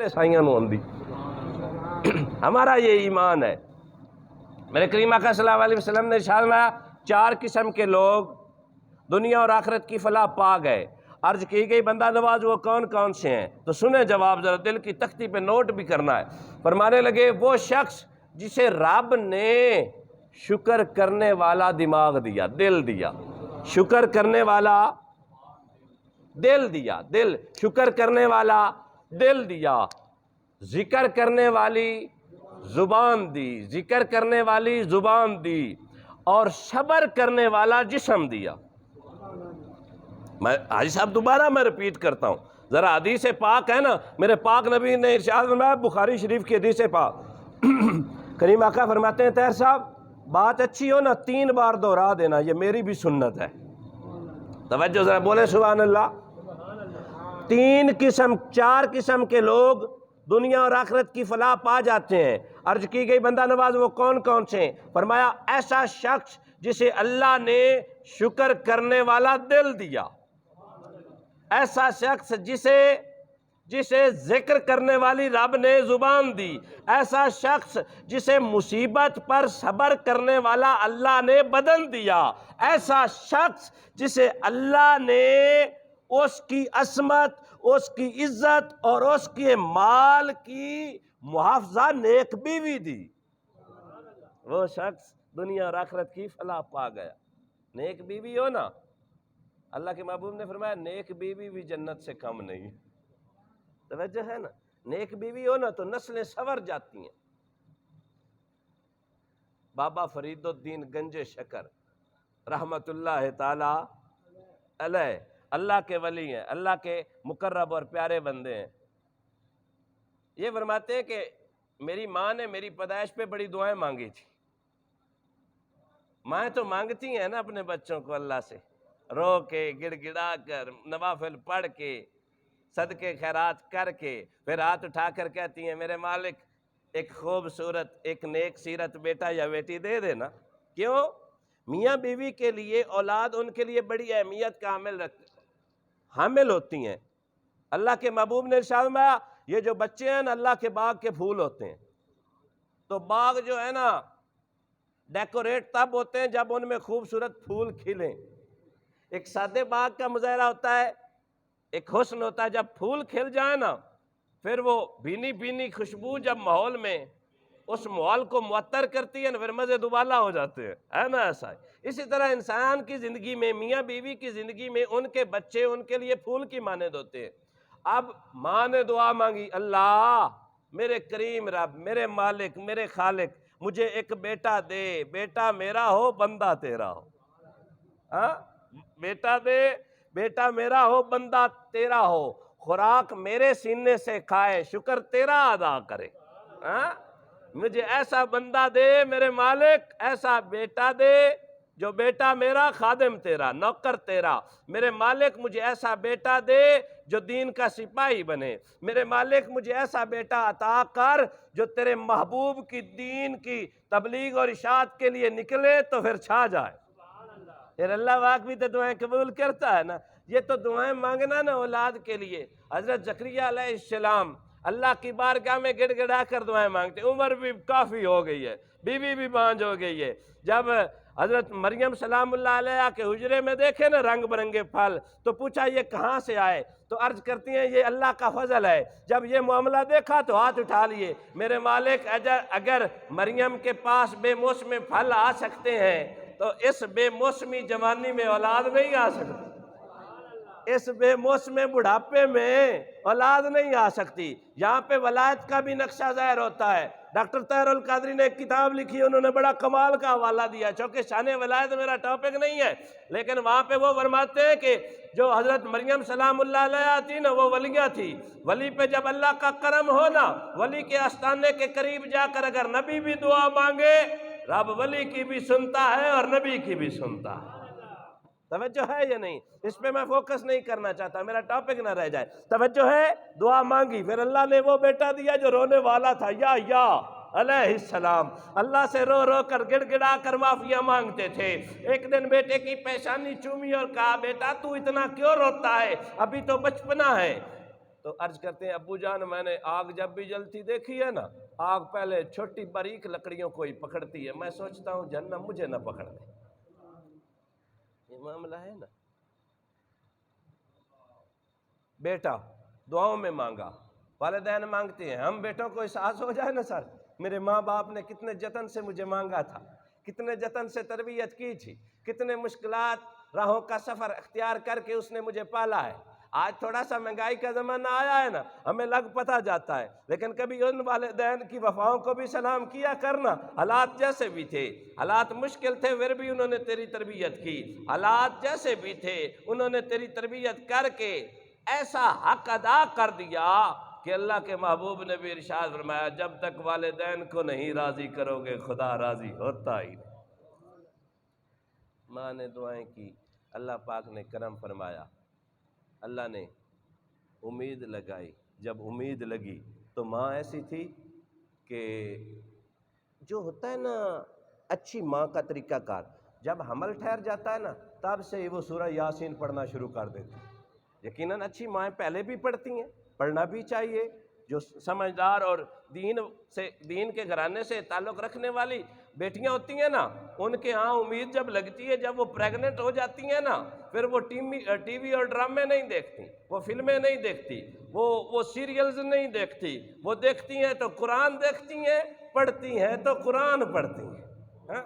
سائیاں نو آندی۔ ہمارا یہ ایمان ہے۔ میرے کریم آقا صلی اللہ علیہ وسلم نے ارشاد فرمایا 4 قسم کے لوگ دنیا اور آخرت کی فلاح پا گئے۔ عرض کی گئی بندہ نواز وہ کون کون سے ہیں؟ تو سنیں جواب، ذرا دل کی تختی پہ نوٹ بھی کرنا ہے۔ فرمانے لگے وہ شخص جسے رب نے شکر کرنے والا دماغ دیا، دل دیا، شکر کرنے والا دل دیا، دل شکر کرنے والا دل دیا، ذکر کرنے والی زبان دی، ذکر کرنے والی زبان دی، اور صبر کرنے والا جسم دیا۔ میں حاجی صاحب دوبارہ میں ریپیٹ کرتا ہوں، ذرا حدیث پاک ہے نا، میرے پاک نبی نے ارشاد فرمایا، بخاری شریف کی حدیث پاک، کریم آقا فرماتے ہیں طاہر صاحب بات اچھی ہو نا 3 بار دہرا دینا، یہ میری بھی سنت ہے۔ توجہ ذرا بولیں سبحان اللہ۔ 4 قسم کے لوگ دنیا اور آخرت کی فلاح پا جاتے ہیں۔ عرض کی گئی بندہ نواز وہ کون کون سے ہیں؟ فرمایا ایسا شخص جسے اللہ نے شکر کرنے والا دل دیا، ایسا شخص جسے ذکر کرنے والی رب نے زبان دی، ایسا شخص جسے مصیبت پر صبر کرنے والا اللہ نے بدن دیا، ایسا شخص جسے اللہ نے اس کی عصمت، اس کی عزت اور اس کے مال کی محافظہ نیک بیوی دی، وہ شخص دنیا اور آخرت کی فلاح پا گیا۔ نیک بیوی ہو نا، اللہ کے محبوب نے فرمایا نیک بیوی بھی جنت سے کم نہیں۔ توجہ ہے نا، نیک بیوی ہو نا تو نسلیں سنور جاتی ہیں۔ بابا فرید الدین گنج شکر رحمت اللہ تعالی علیہ، اللہ کے ولی ہیں، اللہ کے مقرب اور پیارے بندے ہیں۔ یہ فرماتے ہیں کہ میری ماں نے میری پیدائش پہ بڑی دعائیں مانگی تھی۔ مائیں تو مانگتی ہیں نا اپنے بچوں کو اللہ سے، رو کے، گڑ گڑا کر، نوافل پڑھ کے، صدقے خیرات کر کے، پھر ہاتھ اٹھا کر کہتی ہیں میرے مالک ایک خوبصورت، ایک نیک سیرت بیٹا یا بیٹی دے دینا۔ کیوں؟ میاں بیوی کے لیے اولاد ان کے لیے بڑی اہمیت کا حامل ہوتی ہیں۔ اللہ کے محبوب نے ارشاد فرمایا یہ جو بچے ہیں نا اللہ کے باغ کے پھول ہوتے ہیں۔ تو باغ جو ہے نا ڈیکوریٹ تب ہوتے ہیں جب ان میں خوبصورت پھول کھلیں۔ ایک سادے باغ کا مظاہرہ ہوتا ہے، ایک حسن ہوتا ہے، جب پھول کھل جائیں نا پھر وہ بھینی بھینی خوشبو جب ماحول میں اس ماحول کو معطر کرتی ہے نا پھر مزے دوبالا ہو جاتے ہیں، ہے نا ایسا ہے۔ اسی طرح انسان کی زندگی میں، میاں بیوی کی زندگی میں ان کے بچے ان کے لیے پھول کی مانند ہوتے ہیں۔ اب ماں نے دعا مانگی، اللہ میرے کریم رب، میرے مالک، میرے خالق مجھے ایک بیٹا دے، بیٹا میرا ہو بندہ تیرا ہو۔ ہاں بیٹا دے، بیٹا میرا ہو بندہ تیرا ہو، خوراک میرے سینے سے کھائے، شکر تیرا ادا کرے۔ مجھے ایسا بندہ دے میرے مالک، ایسا بیٹا دے جو بیٹا میرا خادم تیرا، نوکر تیرا۔ میرے مالک مجھے ایسا بیٹا دے جو دین کا سپاہی بنے۔ میرے مالک مجھے ایسا بیٹا عطا کر جو تیرے محبوب کی دین کی تبلیغ اور اشاعت کے لیے نکلے تو پھر چھا جائے۔ پھر اللہ پاک بھی تو دعائیں قبول کرتا ہے نا۔ یہ تو دعائیں مانگنا نا اولاد کے لیے۔ حضرت زکریا علیہ السلام اللہ کی بارگاہ میں گڑ گڑا کر دعائیں مانگتے، عمر بھی کافی ہو گئی ہے، بیوی بھی بانجھ ہو گئی ہے۔ جب حضرت مریم سلام اللہ علیہ کے حجرے میں دیکھے نا رنگ برنگے پھل تو پوچھا یہ کہاں سے آئے؟ تو عرض کرتی ہیں یہ اللہ کا فضل ہے۔ جب یہ معاملہ دیکھا تو ہاتھ اٹھا لیے، میرے مالک اگر مریم کے پاس بے موسم پھل آ سکتے ہیں تو اس بے موسمی جوانی میں اولاد نہیں آ سکتی، اس بے موسم بڑھاپے میں اولاد نہیں آ سکتی۔ یہاں پہ ولایت کا بھی نقشہ ظاہر ہوتا ہے۔ ڈاکٹر طاہر القادری نے ایک کتاب لکھی، انہوں نے بڑا کمال کا حوالہ دیا، چونکہ شان ولایت میرا ٹاپک نہیں ہے، لیکن وہاں پہ وہ فرماتے ہیں کہ جو حضرت مریم سلام اللہ علیہ تھی نا وہ ولیہ تھی۔ ولی پہ جب اللہ کا کرم ہو نا، ولی کے آستانے کے قریب جا کر اگر نبی بھی دعا مانگے رب ولی کی بھی سنتا ہے اور نبی کی بھی سنتا ہے۔ توجہ ہے یا نہیں؟ اس پہ میں فوکس نہیں کرنا چاہتا، میرا ٹاپک نہ رہ جائے۔ توجہ ہے؟ دعا مانگی، پھر اللہ نے وہ بیٹا دیا جو رونے والا تھا، یا علیہ السلام اللہ سے رو رو کر گڑ گڑا کر معافیاں مانگتے تھے۔ ایک دن بیٹے کی پیشانی چومی اور کہا بیٹا تو اتنا کیوں روتا ہے، ابھی تو بچپنا ہے۔ تو عرض کرتے ہیں ابو جان میں نے آگ جب بھی جلتی دیکھی ہے نا، آگ پہلے چھوٹی باریک لکڑیوں کو ہی پکڑتی ہے، میں سوچتا ہوں جہنم مجھے نہ پکڑ دے۔ یہ معاملہ ہے نا۔ بیٹا دعاؤں میں مانگا، والدین مانگتے ہیں، ہم بیٹوں کو احساس ہو جائے نا سر، میرے ماں باپ نے کتنے جتن سے مجھے مانگا تھا، کتنے جتن سے تربیت کی تھی، کتنے مشکلات راہوں کا سفر اختیار کر کے اس نے مجھے پالا ہے۔ آج تھوڑا سا مہنگائی کا زمانہ آیا ہے نا، ہمیں لگ پتہ جاتا ہے، لیکن کبھی ان والدین کی وفاؤں کو بھی سلام کیا کرنا۔ حالات جیسے بھی تھے، حالات مشکل تھے، پھر بھی انہوں نے تیری تربیت کی، حالات جیسے بھی تھے انہوں نے تیری تربیت کر کے ایسا حق ادا کر دیا کہ اللہ کے محبوب نے بھی ارشاد فرمایا جب تک والدین کو نہیں راضی کرو گے خدا راضی ہوتا ہی نہیں۔ ماں نے دعائیں کی، اللہ پاک نے کرم فرمایا، اللہ نے امید لگائی۔ جب امید لگی تو ماں ایسی تھی کہ جو ہوتا ہے نا اچھی ماں کا طریقہ کار، جب حمل ٹھہر جاتا ہے نا تب سے وہ سورہ یاسین پڑھنا شروع کر دیتی ہے۔ یقیناً اچھی مائیں پہلے بھی پڑھتی ہیں، پڑھنا بھی چاہیے۔ جو سمجھدار اور دین کے گھرانے سے تعلق رکھنے والی بیٹیاں ہوتی ہیں نا، ان کے ہاں امید جب لگتی ہے، جب وہ پریگننٹ ہو جاتی ہیں نا، پھر وہ ٹی وی اور ڈرامے نہیں دیکھتی، وہ فلمیں نہیں دیکھتی، وہ سیریلز نہیں دیکھتی، وہ دیکھتی ہیں تو قرآن دیکھتی ہیں، پڑھتی ہیں تو قرآن پڑھتی ہیں۔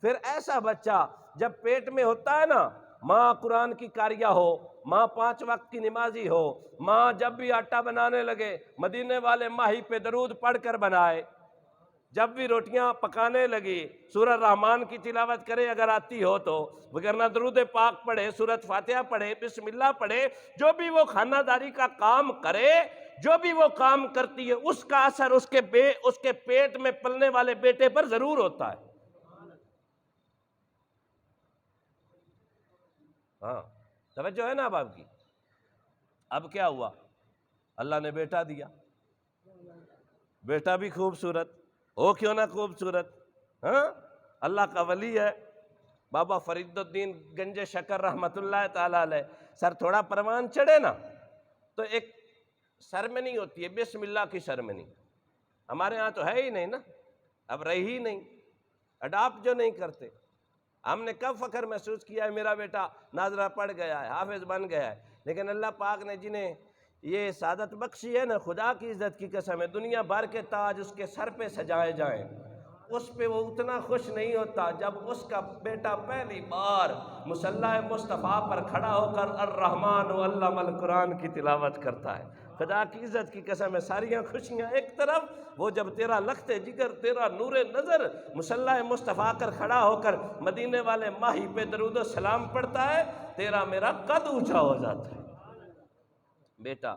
پھر ایسا بچہ جب پیٹ میں ہوتا ہے نا، ماں قرآن کی قاریہ ہو، ماں 5 وقت کی نمازی ہو، ماں جب بھی آٹا بنانے لگے مدینے والے ماہی پہ درود پڑھ کر بنائے، جب بھی روٹیاں پکانے لگی سورہ رحمان کی تلاوت کرے اگر آتی ہو تو، وگرنہ درود پاک پڑھے، سورۃ فاتحہ پڑھے، بسم اللہ پڑھے، جو بھی وہ خانہ داری کا کام کرے، جو بھی وہ کام کرتی ہے اس کا اثر اس کے پیٹ میں پلنے والے بیٹے پر ضرور ہوتا ہے۔ ہاں توجہ ہے نا اب آپ کی۔ اب کیا ہوا، اللہ نے بیٹا دیا، بیٹا بھی خوبصورت ہو کیوں نہ خوبصورت، ہاں اللہ کا ولی ہے بابا فرید الدین گنج شکر رحمت اللہ تعالی علیہ۔ سر تھوڑا پروان چڑھے نا تو ایک سرمنی ہوتی ہے، بسم اللہ کی سرمنی، ہمارے ہاں تو ہے ہی نہیں نا، اب رہی ہی نہیں، اڈاپٹ جو نہیں کرتے۔ ہم نے کب فخر محسوس کیا ہے میرا بیٹا ناظرہ پڑھ گیا ہے، حافظ بن گیا ہے، لیکن اللہ پاک نے جنہیں یہ سعادت بخشی ہے نا، خدا کی عزت کی قسم ہے، دنیا بھر کے تاج اس کے سر پہ سجائے جائیں، اس پہ وہ اتنا خوش نہیں ہوتا جب اس کا بیٹا پہلی بار مصلی مصطفیٰ پر کھڑا ہو کر الرحمن علم القرآن کی تلاوت کرتا ہے۔ خدا کی عزت کی قسم ہے، ساریاں خوشیاں ایک طرف، وہ جب تیرا لخت جگر، تیرا نور نظر مصلی مصطفیٰ کر کھڑا ہو کر مدینے والے ماہی پہ درود و سلام پڑھتا ہے، تیرا میرا قد اونچا ہو جاتا ہے۔ بیٹا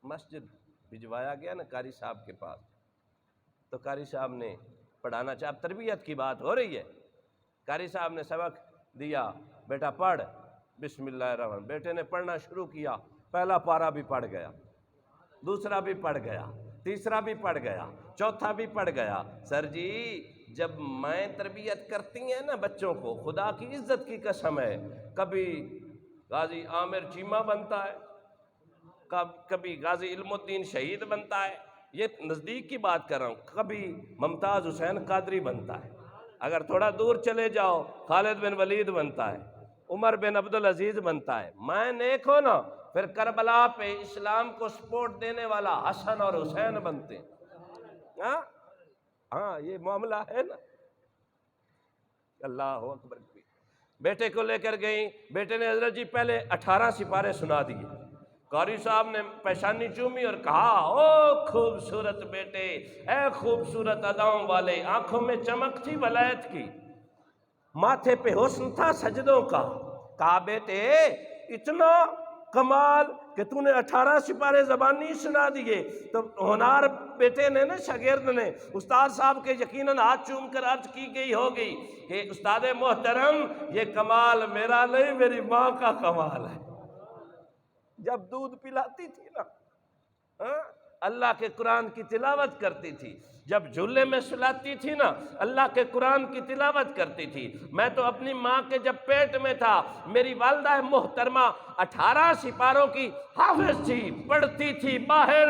مسجد بھجوایا گیا نا قاری صاحب کے پاس، تو قاری صاحب نے پڑھانا چاہا، اب تربیت کی بات ہو رہی ہے، قاری صاحب نے سبق دیا، بیٹا پڑھ بسم اللہ الرحمن، بیٹے نے پڑھنا شروع کیا، پہلا پارہ بھی پڑھ گیا، دوسرا بھی پڑھ گیا، تیسرا بھی پڑھ گیا، چوتھا بھی پڑھ گیا۔ سر جی جب مائیں تربیت کرتی ہیں نا بچوں کو، خدا کی عزت کی قسم ہے، کبھی غازی عامر چیمہ بنتا ہے، کبھی غازی علم الدین شہید بنتا ہے، یہ نزدیک کی بات کر رہا ہوں، کبھی ممتاز حسین قادری بنتا ہے، اگر تھوڑا دور چلے جاؤ خالد بن ولید بنتا ہے، عمر بن عبدالعزیز بنتا ہے۔ میں نیک ہو نا پھر کربلا پہ اسلام کو سپورٹ دینے والا حسن اور حسین بنتے ہیں۔ ہاں یہ معاملہ ہے نا۔ اللہ اکبر۔ بیٹے کو لے کر گئیں، بیٹے نے حضرت جی پہلے 18 سپارے سنا دیے، قاری صاحب نے پیشانی چومی اور کہا او خوبصورت بیٹے، اے خوبصورت اداؤں والے، آنکھوں میں چمک تھی ولایت کی، ماتھے پہ حسن تھا سجدوں کا، کہا بیٹے اتنا کمال کہ تو نے 18 سپارے زبانی سنا دیے۔ تو ہونار بیٹے نے نا، شاگرد نے استاد صاحب کے یقیناً ہاتھ چوم کر عرض کی گئی ہوگی کہ استاد محترم یہ کمال میرا نہیں، میری ماں کا کمال ہے۔ جب دودھ پلاتی تھی نا، اللہ کے قرآن کی تلاوت کرتی تھی، جب جھولے میں سلاتی تھی نا اللہ کے قرآن کی تلاوت کرتی تھی۔ میں تو اپنی ماں کے جب پیٹ میں تھا، میری والدہ محترمہ 18 سپاروں کی حافظ تھی، پڑھتی تھی باہر،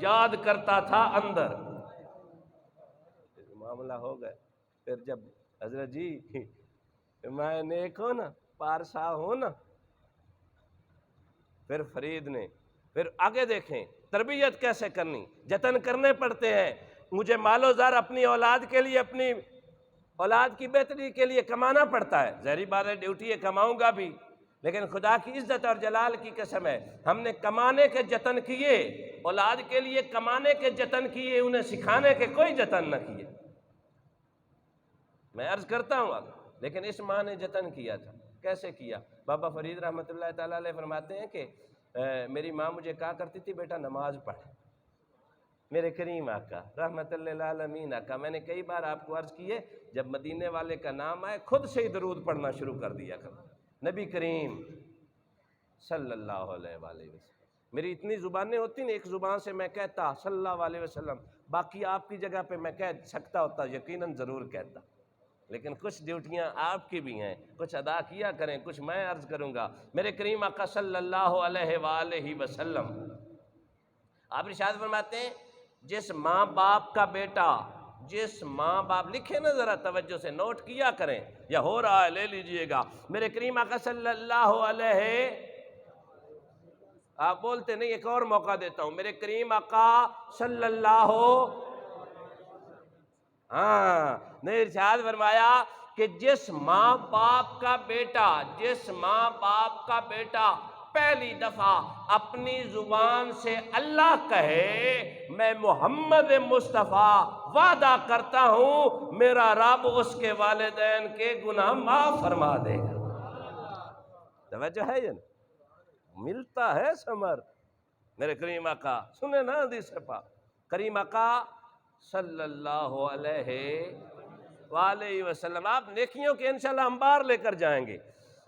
یاد کرتا تھا اندر۔ معاملہ ہو گئے۔ پھر جب حضرت جی میں نیک ہوں نا، پارسا ہوں نا، پھر فرید نے پھر آگے دیکھیں تربیت کیسے کرنی، جتن کرنے پڑتے ہیں۔ مجھے مال و زر اپنی اولاد کے لیے، اپنی اولاد کی بہتری کے لیے کمانا پڑتا ہے، ظاہری بات ہے ڈیوٹی ہے، کماؤں گا بھی، لیکن خدا کی عزت اور جلال کی قسم ہے ہم نے کمانے کے جتن کیے، اولاد کے لیے کمانے کے جتن کیے، انہیں سکھانے کے کوئی جتن نہ کیے۔ میں عرض کرتا ہوں لیکن اس ماں نے جتن کیا تھا۔ کیسے کیا؟ بابا فرید رحمۃ اللہ تعالیٰ علیہ فرماتے ہیں کہ میری ماں مجھے کہا کرتی تھی بیٹا نماز پڑھ۔ میرے کریم آقا رحمت اللہ للعالمین آقا، میں نے کئی بار آپ کو عرض کی ہے، جب مدینے والے کا نام آئے خود سے ہی درود پڑھنا شروع کر دیا کرو، نبی کریم صلی اللہ علیہ وآلہ وسلم۔ میری اتنی زبانیں ہوتی نا، ایک زبان سے میں کہتا صلی اللہ علیہ وسلم، باقی آپ کی جگہ پہ میں کہہ سکتا ہوتا، یقیناً ضرور کہتا، لیکن کچھ ڈیوٹیاں آپ کی بھی ہیں، کچھ ادا کیا کریں، کچھ میں عرض کروں گا۔ میرے کریم آقا صلی اللہ علیہ وآلہ وسلم آپ ارشاد فرماتے ہیں، جس ماں باپ کا بیٹا، جس ماں باپ، لکھیں نا ذرا توجہ سے، نوٹ کیا کریں، یا ہو رہا ہے لے لیجئے گا۔ میرے کریم آقا صلی اللہ علیہ، آپ بولتے نہیں، ایک اور موقع دیتا ہوں، میرے کریم آقا صلی اللہ، نے ارشاد فرمایا کہ جس ماں باپ کا بیٹا، جس ماں باپ کا بیٹا پہلی دفعہ اپنی زبان سے اللہ کہے، میں محمد مصطفیٰ وعدہ کرتا ہوں میرا رب اس کے والدین کے گناہ معاف فرما دے گا۔ توجہ ہے یہ ملتا ہے ثمر۔ میرے کریم آقا سنیں نا حدیث پاک، کریم آقا صلی اللہ علیہ وآلہ وسلم، آپ نیکیوں کے انشاءاللہ انبار لے کر جائیں گے۔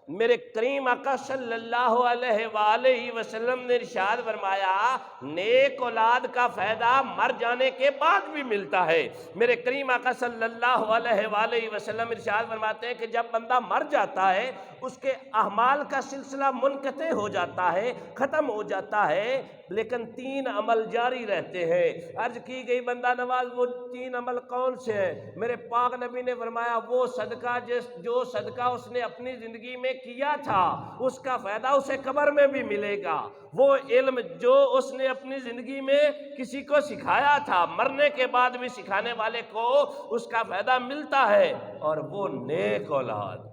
میرے کریم آقا صلی اللہ علیہ وآلہ وسلم نے ارشاد فرمایا، نیک اولاد کا فائدہ مر جانے کے بعد بھی ملتا ہے۔ میرے کریم آقا صلی اللہ علیہ وآلہ وسلم ارشاد فرماتے ہیں کہ جب بندہ مر جاتا ہے، اس کے اعمال کا سلسلہ منقطع ہو جاتا ہے، ختم ہو جاتا ہے، لیکن 3 عمل جاری رہتے ہیں۔ عرض کی گئی بندہ نواز وہ 3 عمل کون سے ہیں؟ میرے پاک نبی نے فرمایا وہ صدقہ جو صدقہ اس نے اپنی زندگی میں کیا تھا اس کا فائدہ اسے قبر میں بھی ملے گا، وہ علم جو اس نے اپنی زندگی میں کسی کو سکھایا تھا مرنے کے بعد بھی سکھانے والے کو اس کا فائدہ ملتا ہے، اور وہ نیک اولاد،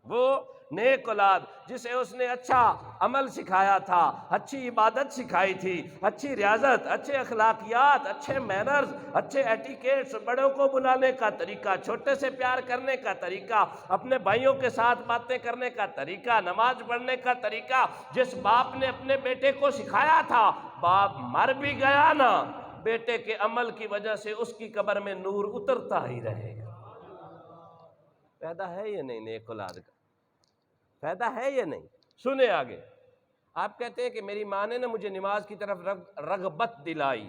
وہ نیک اولاد جسے اس نے اچھا عمل سکھایا تھا، اچھی عبادت سکھائی تھی، اچھی ریاضت، اچھے اخلاقیات، اچھے مینرز، اچھے ایٹیکیٹس، بڑوں کو بلانے کا طریقہ، چھوٹے سے پیار کرنے کا طریقہ، اپنے بھائیوں کے ساتھ باتیں کرنے کا طریقہ، نماز پڑھنے کا طریقہ، جس باپ نے اپنے بیٹے کو سکھایا تھا، باپ مر بھی گیا نا، بیٹے کے عمل کی وجہ سے اس کی قبر میں نور اترتا ہی رہے گا۔ پیدا ہے یا نہیں نیک اولاد کا؟ فائدہ ہے یا نہیں؟ سنیں آگے، آپ کہتے ہیں کہ میری ماں نے مجھے نماز کی طرف رغبت دلائی۔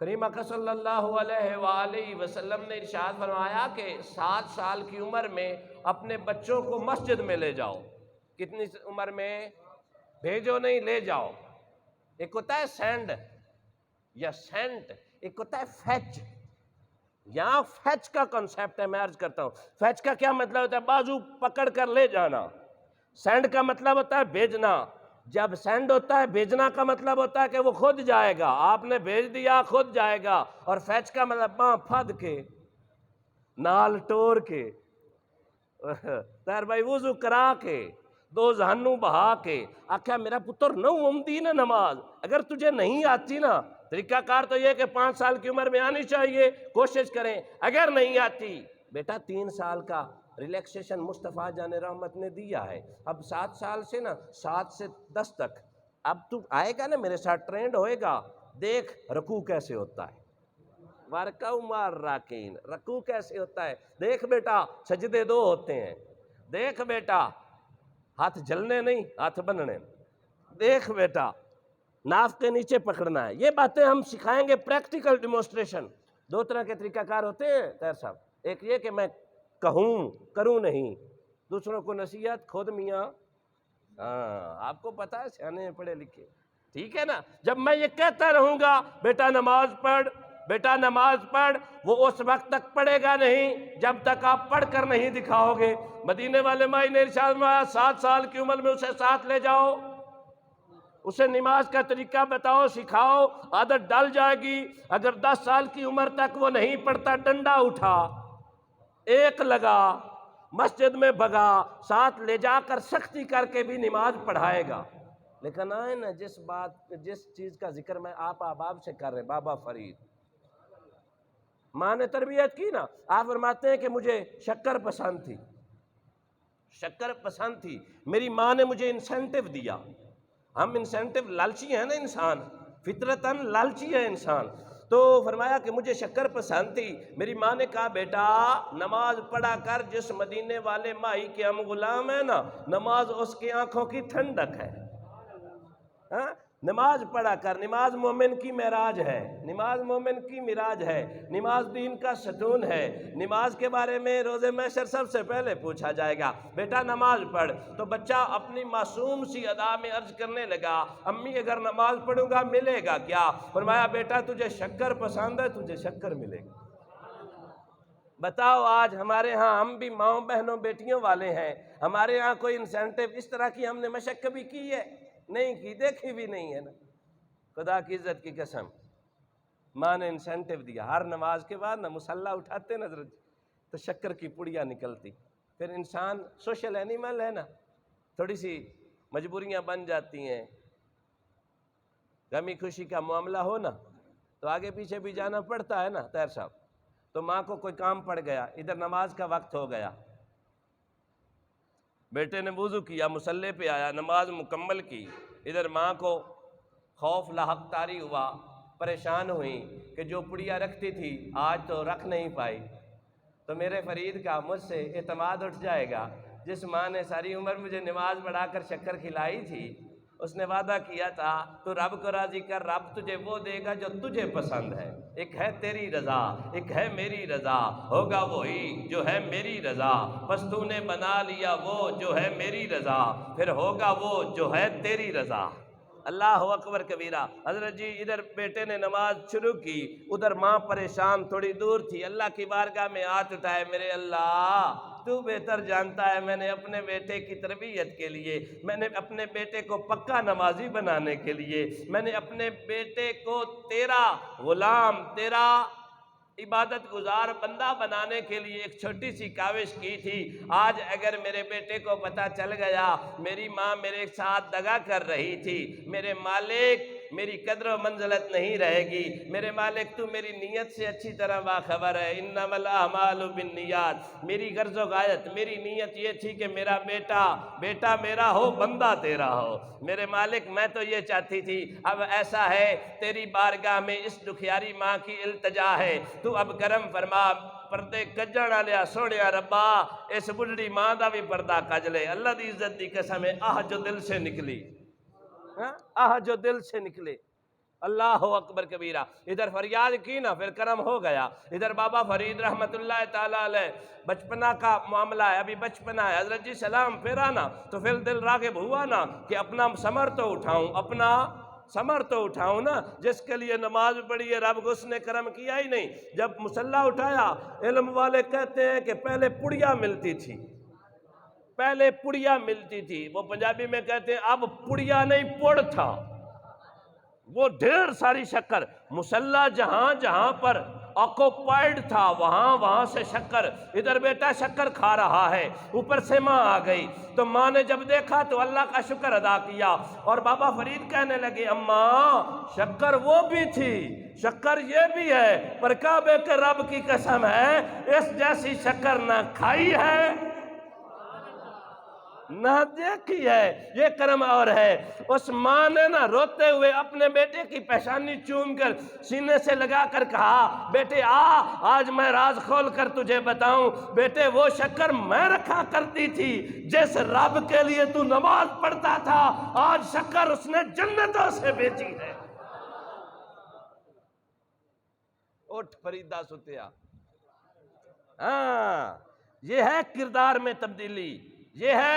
کریم آقا صلی اللہ علیہ وآلہ وسلم نے ارشاد فرمایا کہ 7 سال کی عمر میں اپنے بچوں کو مسجد میں لے جاؤ۔ کتنی عمر میں؟ بھیجو نہیں، لے جاؤ۔ ایک ہوتا ہے سینڈ یا سینٹ، ایک ہوتا ہے فیچ۔ یہاں فیچ کا کنسیپٹ ہے، میں عرض کرتا ہوں فیچ کا کیا مطلب ہوتا ہے؟ بازو پکڑ کر لے جانا۔ سینڈ کا مطلب ہوتا ہے بھیجنا۔ جب سینڈ ہوتا ہے بھیجنا کا مطلب ہوتا ہے کہ وہ خود جائے گا، آپ نے بھیج دیا خود جائے گا۔ اور فیچ کا مطلب باں پھد کے نال ٹور کے تیر بھائی وضو کرا کے 2 ذہنوں بہا کے آکھا میرا پتر نو امدی نا نماز، اگر تجھے نہیں آتی نا، طریقہ کار تو یہ کہ 5 سال کی عمر میں آنی چاہیے، کوشش کریں، اگر نہیں آتی بیٹا 3 سال کا ریلیکسیشن مصطفیٰ جان رحمت نے دیا ہے، اب 7 سال سے نا 7 سے 10 تک اب تو آئے گا نا میرے ساتھ ٹرینڈ ہوئے گا، دیکھ رکوع کیسے ہوتا ہے، وَرْكَعُوا مَعَ الرَّاكِعِينَ، رکوع کیسے ہوتا ہے، دیکھ بیٹا سجدے 2 ہوتے ہیں، دیکھ بیٹا ہاتھ جلنے نہیں ہاتھ بننے، دیکھ بیٹا ناف کے نیچے پکڑنا ہے. یہ باتیں ہم سکھائیں گے پریکٹیکل ڈیمونسٹریشن. دو طرح کے طریقہ کار ہوتے ہیں طاہر صاحب. ایک یہ کہ میں کہوں کروں نہیں، دوسروں کو نصیحت خود میاں. ہاں آپ کو پتا ہے سیانے ہیں پڑھے لکھے، ٹھیک ہے نا. جب میں یہ کہتا رہوں گا بیٹا نماز پڑھ، بیٹا نماز پڑھ، وہ اس وقت تک پڑھے گا نہیں جب تک آپ پڑھ کر نہیں دکھاؤ گے. مدینے والے مائی نے ارشاد فرمایا 7 سال کی عمر میں اسے ساتھ لے جاؤ، اسے نماز کا طریقہ بتاؤ، سکھاؤ، عادت ڈال جائے گی. اگر 10 سال کی عمر تک وہ نہیں پڑھتا، ڈنڈا اٹھا، ایک لگا، مسجد میں بھگا، ساتھ لے جا کر سختی کر کے بھی نماز پڑھائے گا. لیکن آئے نا جس چیز کا ذکر میں آپ احباب سے کر رہے، بابا فرید ماں نے تربیت کی نا. آپ فرماتے ہیں کہ مجھے شکر پسند تھی، شکر پسند تھی، میری ماں نے مجھے انسینٹیو دیا. ہم انسینٹیو لالچی ہیں نا، انسان فطرتاً لالچی ہے انسان. تو فرمایا کہ مجھے شکر پسند تھی. میری ماں نے کہا بیٹا نماز پڑھا کر، جس مدینے والے مائی کے ہم غلام ہیں نا، نماز اس کی آنکھوں کی ٹھنڈک ہے. ہاں نماز پڑھا کر، نماز مومن کی معراج ہے، نماز مومن کی معراج ہے، نماز دین کا ستون ہے. نماز کے بارے میں روز محشر سب سے پہلے پوچھا جائے گا بیٹا نماز پڑھ. تو بچہ اپنی معصوم سی ادا میں عرض کرنے لگا امی اگر نماز پڑھوں گا ملے گا کیا؟ فرمایا بیٹا تجھے شکر پسند ہے، تجھے شکر ملے گا. بتاؤ آج ہمارے ہاں، ہم بھی ماؤں بہنوں بیٹیوں والے ہیں، ہمارے ہاں کوئی انسینٹیو اس طرح کی ہم نے مشق کبھی کی ہے؟ نہیں کی، دیکھی بھی نہیں ہے نا. خدا کی عزت کی قسم ماں نے انسینٹیو دیا. ہر نماز کے بعد نا مصلی اٹھاتے نظر تو شکر کی پڑیاں نکلتی. پھر انسان سوشل اینیمل ہے نا، تھوڑی سی مجبوریاں بن جاتی ہیں. غمی خوشی کا معاملہ ہو نا تو آگے پیچھے بھی جانا پڑتا ہے نا طاہر صاحب. تو ماں کو کوئی کام پڑ گیا، ادھر نماز کا وقت ہو گیا، بیٹے نے وضو کیا، مصلی پہ آیا، نماز مکمل کی. ادھر ماں کو خوف لاحق طاری ہوا، پریشان ہوئی کہ جو پڑیا رکھتی تھی آج تو رکھ نہیں پائی. تو میرے فرید کا مجھ سے اعتماد اٹھ جائے گا. جس ماں نے ساری عمر مجھے نماز پڑھا کر شکر کھلائی تھی، اس نے وعدہ کیا تھا تو رب کو راضی کر، رب تجھے وہ دے گا جو تجھے پسند ہے. ایک ہے تیری رضا، ایک ہے میری رضا، ہوگا وہی جو ہے میری رضا. بس تو نے بنا لیا وہ جو ہے میری رضا، پھر ہوگا وہ جو ہے تیری رضا. اللہ اکبر کبیرہ. حضرت جی ادھر بیٹے نے نماز شروع کی، ادھر ماں پریشان تھوڑی دور تھی. اللہ کی بارگاہ میں ہاتھ اٹھائے، میرے اللہ تو بہتر جانتا ہے میں نے اپنے بیٹے کی تربیت کے لیے، میں نے اپنے بیٹے کو پکا نمازی بنانے کے لیے، میں نے اپنے بیٹے کو تیرا غلام، تیرا عبادت گزار بندہ بنانے کے لیے ایک چھوٹی سی کاوش کی تھی. آج اگر میرے بیٹے کو پتہ چل گیا میری ماں میرے ساتھ دغا کر رہی تھی، میرے مالک میری قدر و منزلت نہیں رہے گی. میرے مالک تو میری نیت سے اچھی طرح باخبر ہے. انما الاعمال بالنیات. میری غرض و غایت، میری نیت یہ تھی کہ میرا بیٹا میرا ہو، بندہ تیرا ہو. میرے مالک میں تو یہ چاہتی تھی، اب ایسا ہے تیری بارگاہ میں اس دکھیاری ماں کی التجا ہے، تو اب کرم فرما، پردے کجن والیا سوڑیا ربا اس بڑھڑی ماں دا بھی پردہ کج لے. اللہ دی عزت دی قسم ہے، آہ جو دل سے نکلی، آہ جو دل سے نکلے. اللہ اکبر کبیرہ. ادھر فریاد کی نا پھر کرم ہو گیا. ادھر بابا فرید رحمت اللہ تعالیٰ علیہ، بچپنا کا معاملہ ہے، ابھی بچپنا ہے. حضرت جی سلام پھیرا نا تو پھر دل راغب ہوا نا کہ اپنا ثمر تو اٹھاؤں، اپنا ثمر تو اٹھاؤں نا. جس کے لیے نماز پڑھی ہے رب کو اس نے کرم کیا ہی نہیں. جب مصلی اٹھایا، علم والے کہتے ہیں کہ پہلے پڑیا ملتی تھی، پہلے پڑیا ملتی تھی. وہ پنجابی میں کہتے ہیں اب پڑیا نہیں پڑ تھا، وہ ڈھیر ساری شکر. مصلی جہاں جہاں پر آکوپائیڈ تھا وہاں سے شکر. ادھر بیٹا شکر کھا رہا ہے، اوپر سے ماں آ گئی. تو ماں نے جب دیکھا تو اللہ کا شکر ادا کیا. اور بابا فرید کہنے لگے اماں شکر وہ بھی تھی، شکر یہ بھی ہے، پر کعبے کے رب کی قسم ہے اس جیسی شکر نہ کھائی ہے نہ دیکھی ہے، یہ کرم اور ہے۔ اس ماں نے نہ روتے ہوئے اپنے بیٹے کی پیشانی چوم کر سینے سے لگا کر کہا بیٹے آج میں راز کھول کر تجھے بتاؤں، بیٹے وہ شکر میں رکھا کرتی تھی جس رب کے لیے تو نماز پڑھتا تھا، آج شکر اس نے جنتوں سے بیچی ہے۔ اٹھ فریدہ ستیا۔ ہاں، یہ ہے کردار میں تبدیلی، یہ ہے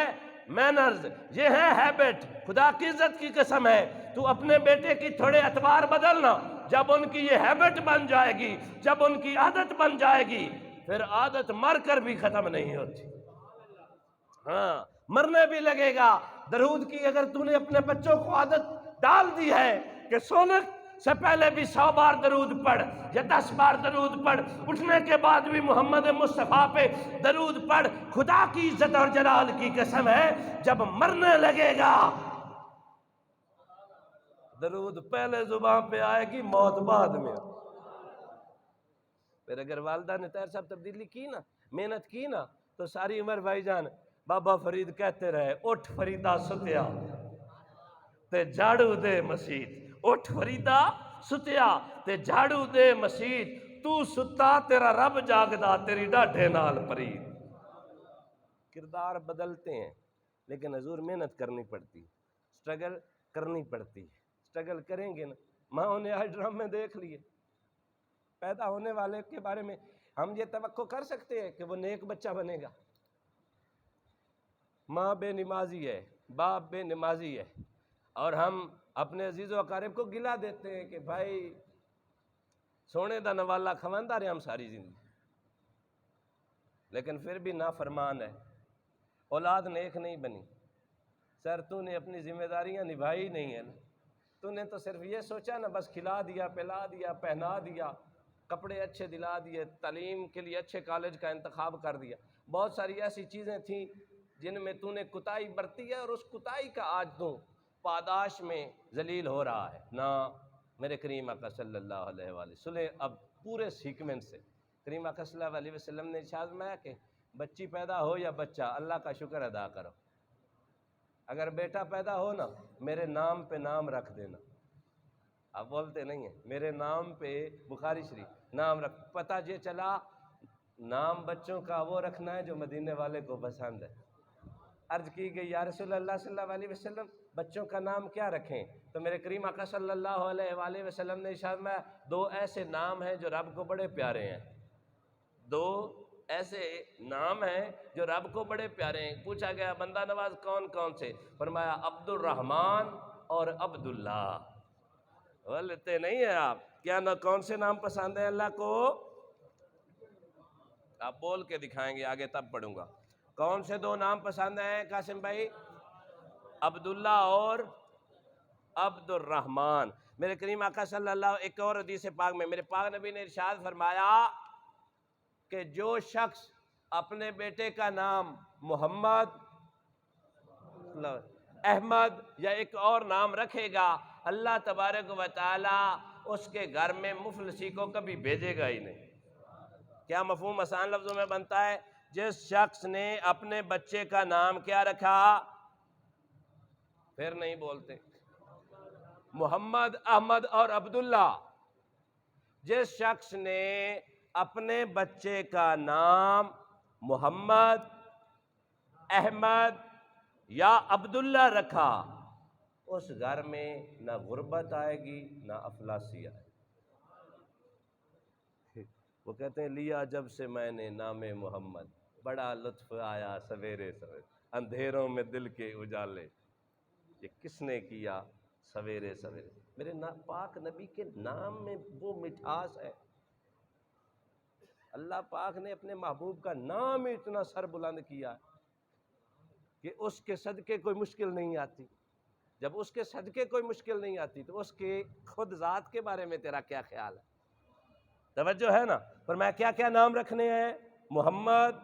مینرز، یہ ہے ہیبٹ۔ خدا کی عزت کی قسم ہے تو اپنے بیٹے کی تھوڑے اعتبار بدلنا، جب ان کی یہ ہیبٹ بن جائے گی، جب ان کی عادت بن جائے گی، پھر عادت مر کر بھی ختم نہیں ہوتی۔ ہاں، مرنے بھی لگے گا۔ درود کی اگر تو نے اپنے بچوں کو عادت ڈال دی ہے کہ سونے سے پہلے بھی 100 بار درود پڑھ یا 10 بار درود پڑھ، اٹھنے کے بعد بھی محمد مصطفیٰ پہ درود پڑھ، خدا کی عزت اور جلال کی قسم ہے جب مرنے لگے گا درود پہلے زبان پہ آئے گی، موت بعد میں۔ پھر اگر والدہ نے طاہر صاحب تبدیلی کی نا، محنت کی نا، تو ساری عمر بھائی جان بابا فرید کہتے رہے اٹھ فریدہ ستیا تے جھاڑو دے مسیت، اٹھ فریدہ ستیا تے جھاڑو دے مسیت، تو ستا تیرا رب جاگدا تیری ڈاڈھے نال پرید۔ کردار بدلتے ہیں لیکن حضور محنت کرنی پڑتی، سٹرگل کرنی پڑتی۔ سٹرگل کریں گے نا، ماں نے آج ڈرامے دیکھ لیے، پیدا ہونے والے کے بارے میں ہم یہ توقع کر سکتے ہیں کہ وہ نیک بچہ بنے گا؟ ماں بے نمازی ہے، باپ بے نمازی ہے، اور ہم اپنے عزیز و اقارب کو گلا دیتے ہیں کہ بھائی سونے دا نوالا کھواندا رہے ہم ساری زندگی، لیکن پھر بھی نافرمان ہے، اولاد نیک نہیں بنی۔ سر تو نے اپنی ذمہ داریاں نبھائی نہیں ہیں نا، تو نے تو صرف یہ سوچا نا بس کھلا دیا، پلا دیا، پہنا دیا، کپڑے اچھے دلا دیے، تعلیم کے لیے اچھے کالج کا انتخاب کر دیا۔ بہت ساری ایسی چیزیں تھیں جن میں تو نے کوتاہی برتی ہے، اور اس کوتاہی کا آج تو پاداش میں ذلیل ہو رہا ہے نا۔ میرے کریم آقا صلی اللہ علیہ وآلہ سنیں اب پورے سیکوینس سے، کریم آقا صلی اللہ علیہ وسلم نے ارشاد فرمایا کہ بچی پیدا ہو یا بچہ، اللہ کا شکر ادا کرو۔ اگر بیٹا پیدا ہو نا، میرے نام پہ نام رکھ دینا۔ آپ بولتے نہیں ہیں، میرے نام پہ بخاری شریف نام رکھ، پتہ یہ چلا نام بچوں کا وہ رکھنا ہے جو مدینے والے کو پسند ہے۔ عرض کی گئی یا رسول اللہ صلی اللہ علیہ وسلم بچوں کا نام کیا رکھیں؟ تو میرے کریم آقا صلی اللہ علیہ وآلہ وسلم نے ارشاد فرمایا دو ایسے نام ہیں جو رب کو بڑے پیارے ہیں، دو ایسے نام ہیں جو رب کو بڑے پیارے ہیں۔ پوچھا گیا بندہ نواز کون کون سے؟ فرمایا عبد الرحمن اور عبداللہ۔ بولتے نہیں ہیں آپ کیا نہ کون سے نام پسند ہیں اللہ کو؟ آپ بول کے دکھائیں گے آگے تب پڑھوں گا۔ کون سے دو نام پسند ہیں قاسم بھائی؟ عبداللہ اور عبد الرحمن۔ میرے کریم آقا صلی اللہ ایک اور حدیث پاک میں میرے پاک نبی نے ارشاد فرمایا کہ جو شخص اپنے بیٹے کا نام محمد، احمد یا ایک اور نام رکھے گا، اللہ تبارک و تعالی اس کے گھر میں مفلسی کو کبھی بھیجے گا ہی نہیں۔ کیا مفہوم آسان لفظوں میں بنتا ہے؟ جس شخص نے اپنے بچے کا نام کیا رکھا؟ پھر نہیں بولتے، محمد، احمد اور عبداللہ۔ جس شخص نے اپنے بچے کا نام محمد، احمد یا عبداللہ رکھا، اس گھر میں نہ غربت آئے گی نہ افلاسی آئے گی۔ وہ کہتے ہیں لیا جب سے میں نے نام محمد، بڑا لطف آیا سویرے سویرے، اندھیروں میں دل کے اجالے یہ کس نے کیا سویرے سویرے۔ میرے پاک نبی کے نام میں وہ مٹھاس ہے۔ اللہ پاک نے اپنے محبوب کا نام اتنا سر بلند کیا کہ اس کے صدقے کوئی مشکل نہیں آتی۔ جب اس کے صدقے کوئی مشکل نہیں آتی تو اس کے خود ذات کے بارے میں تیرا کیا خیال ہے؟ توجہ ہے نا؟ فرمایا کیا کیا نام رکھنے ہیں؟ محمد،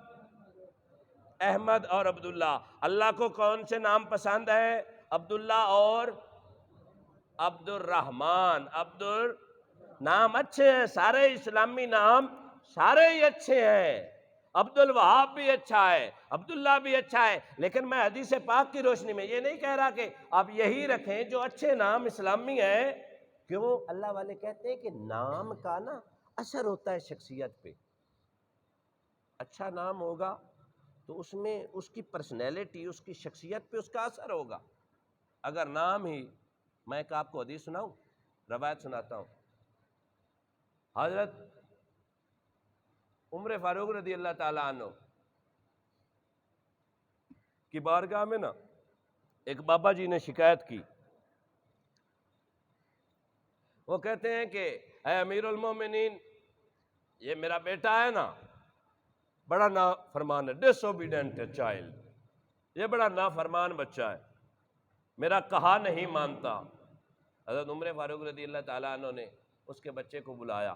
احمد اور عبداللہ۔ اللہ کو کون سے نام پسند ہے؟ عبداللہ اور عبد الرحمن۔ نام اچھے ہیں، سارے اسلامی نام سارے ہی اچھے ہیں، عبد الوہاب بھی اچھا ہے، عبداللہ بھی اچھا ہے، لیکن میں حدیث پاک کی روشنی میں یہ نہیں کہہ رہا کہ آپ یہی رکھیں جو اچھے نام اسلامی ہیں۔ کیوں؟ اللہ والے کہتے ہیں کہ نام کا نا اثر ہوتا ہے شخصیت پہ۔ اچھا نام ہوگا تو اس میں اس کی پرسنالٹی، اس کی شخصیت پہ اس کا اثر ہوگا۔ اگر نام ہی، میں ایک آپ کو حدیث سناؤں، روایت سناتا ہوں۔ حضرت عمر فاروق رضی اللہ تعالیٰ عنہ کی بارگاہ میں نا ایک بابا جی نے شکایت کی۔ وہ کہتے ہیں کہ اے امیر المومنین، یہ میرا بیٹا ہے نا، بڑا نافرمان ہے، ڈس اوبیڈینٹ چائلڈ، یہ بڑا نافرمان بچہ ہے، میرا کہا نہیں مانتا۔ حضرت عمر فاروق رضی اللہ تعالیٰ عنہ نے اس کے بچے کو بلایا۔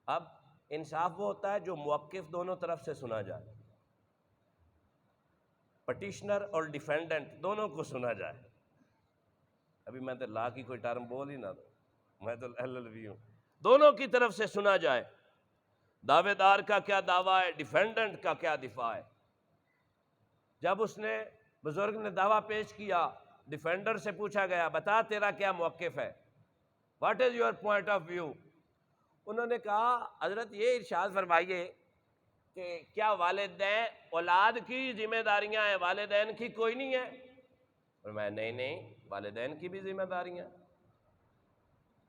اب انصاف وہ ہوتا ہے جو موقف دونوں طرف سے سنا جائے، پٹیشنر اور ڈیفینڈنٹ دونوں کو سنا جائے۔ ابھی میں تو لا کی کوئی ٹرم بول ہی نہ دوں، میں تو LLB ہوں۔ دونوں کی طرف سے سنا جائے، دعوے دار کا کیا دعویٰ ہے، ڈیفینڈنٹ کا کیا دفاع ہے۔ جب اس نے، بزرگ نے دعویٰ پیش کیا، ڈیفینڈر سے پوچھا گیا بتا تیرا کیا موقف ہے، what is your point of view? انہوں نے کہا حضرت یہ ارشاد فرمائیے کہ کیا والدین، اولاد کی ذمہ داریاں ہیں، والدین کی کوئی نہیں ہے؟ اور میں نہیں، والدین کی بھی ذمہ داریاں،